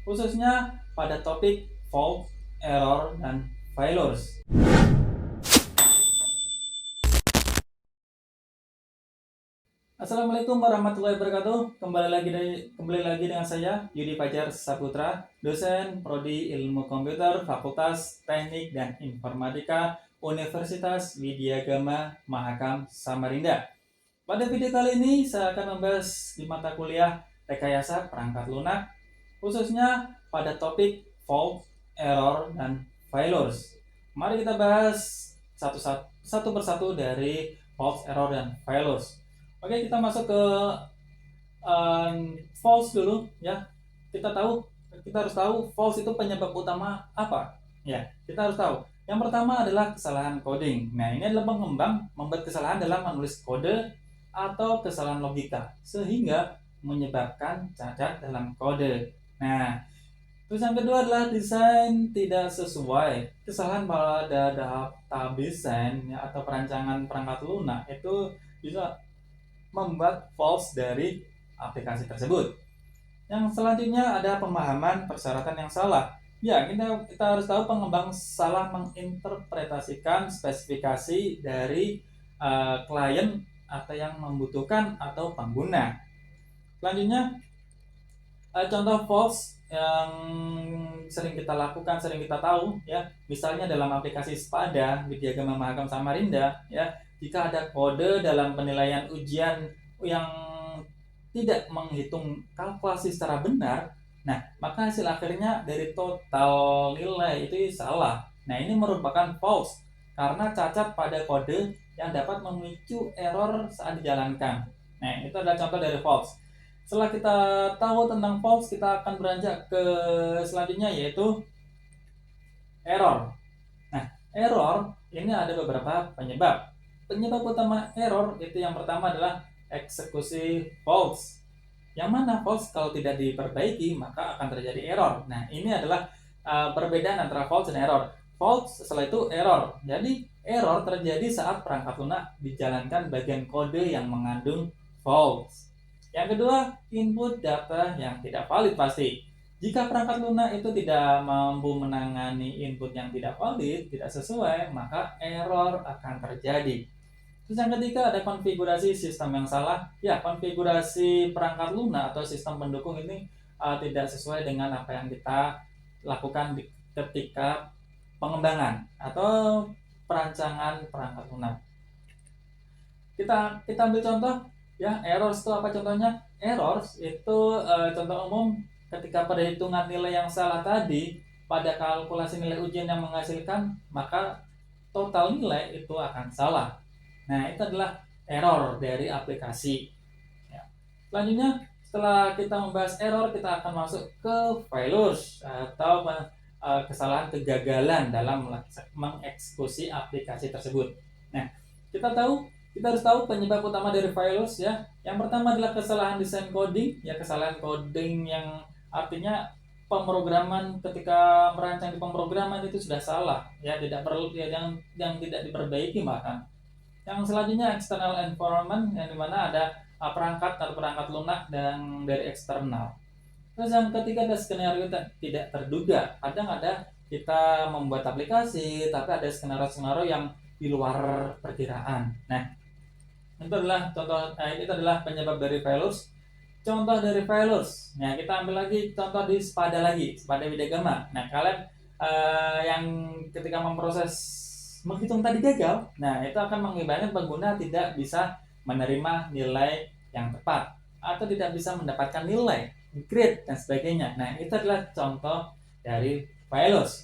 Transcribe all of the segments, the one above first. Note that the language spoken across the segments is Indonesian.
khususnya pada topik fault, error, dan failures. Assalamualaikum warahmatullahi wabarakatuh. Kembali lagi dengan saya Yudi Fajar Saputra, dosen Prodi Ilmu Komputer Fakultas Teknik dan Informatika Universitas Widyagama Mahakam Samarinda. Pada video kali ini saya akan membahas di mata kuliah rekayasa perangkat lunak, khususnya pada topik fault, error, dan failures. Mari kita bahas satu persatu dari fault, error, dan failures. Oke, kita masuk ke false dulu ya. Kita harus tahu false itu penyebab utama apa. Ya, kita harus tahu. Yang pertama adalah kesalahan coding. Nah, ini adalah pengembang membuat kesalahan dalam menulis kode atau kesalahan logika sehingga menyebabkan cacat dalam kode. Nah, terus yang kedua adalah desain tidak sesuai. Kesalahan pada data desain ya, atau perancangan perangkat lunak itu bisa membuat false dari aplikasi tersebut. Yang selanjutnya ada pemahaman persyaratan yang salah. Ya, kita harus tahu pengembang salah menginterpretasikan spesifikasi dari klien atau yang membutuhkan atau pengguna. Selanjutnya, contoh false yang sering kita lakukan, sering kita tahu ya, misalnya dalam aplikasi Spada Widyagama Mahakam Samarinda ya, jika ada kode dalam penilaian ujian yang tidak menghitung kalkulasi secara benar, nah maka hasil akhirnya dari total nilai itu salah. Nah, ini merupakan false karena cacat pada kode yang dapat memicu error saat dijalankan. Nah, itu adalah contoh dari false. Setelah kita tahu tentang false, kita akan beranjak ke selanjutnya, yaitu error. Nah, error ini ada beberapa penyebab. Penyebab utama error itu yang pertama adalah eksekusi false. Yang mana false kalau tidak diperbaiki maka akan terjadi error. Nah, ini adalah perbedaan antara false dan error. False setelah itu error. Jadi error terjadi saat perangkat lunak dijalankan bagian kode yang mengandung false. Yang kedua, input data yang tidak valid pasti. Jika perangkat lunak itu tidak mampu menangani input yang tidak valid, tidak sesuai, maka error akan terjadi. Terus yang ketiga ada konfigurasi sistem yang salah. Ya, konfigurasi perangkat lunak atau sistem pendukung ini tidak sesuai dengan apa yang kita lakukan ketika pengembangan atau perancangan perangkat lunak. Kita ambil contoh ya, errors itu apa contohnya? Errors itu contoh umum ketika perhitungan nilai yang salah tadi pada kalkulasi nilai ujian yang menghasilkan, maka total nilai itu akan salah. Nah, itu adalah error dari aplikasi ya. Selanjutnya, setelah kita membahas error, kita akan masuk ke failures atau kesalahan kegagalan dalam mengeksekusi aplikasi tersebut. Nah, kita harus tahu penyebab utama dari failures ya. Yang pertama adalah kesalahan desain coding, ya, kesalahan coding yang artinya pemrograman ketika merancang di pemrograman itu sudah salah ya, tidak perlu ya, yang tidak diperbaiki bahkan. Yang selanjutnya external environment, yang dimana ada perangkat atau perangkat lunak dan dari eksternal. Terus yang ketiga ada skenario tidak terduga. Kadang ada kita membuat aplikasi tapi ada skenario yang di luar perkiraan. Nah, itu adalah penyebab dari failures. Contoh dari failures. Nah, kita ambil lagi contoh di Spada Widyagama. Nah, kalian yang ketika menghitung tadi gagal, nah itu akan mengakibatkan pengguna tidak bisa menerima nilai yang tepat atau tidak bisa mendapatkan nilai, grade, dan sebagainya. Nah, itu adalah contoh dari failures.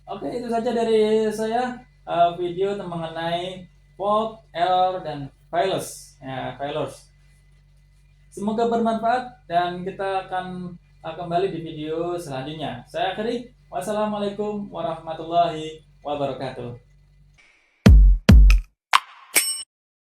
Oke, itu saja dari saya video mengenai fault, error, dan failures. Ya, failures. Semoga bermanfaat dan kita akan kembali di video selanjutnya. Saya akhiri. Wassalamualaikum warahmatullahi wabarakatuh.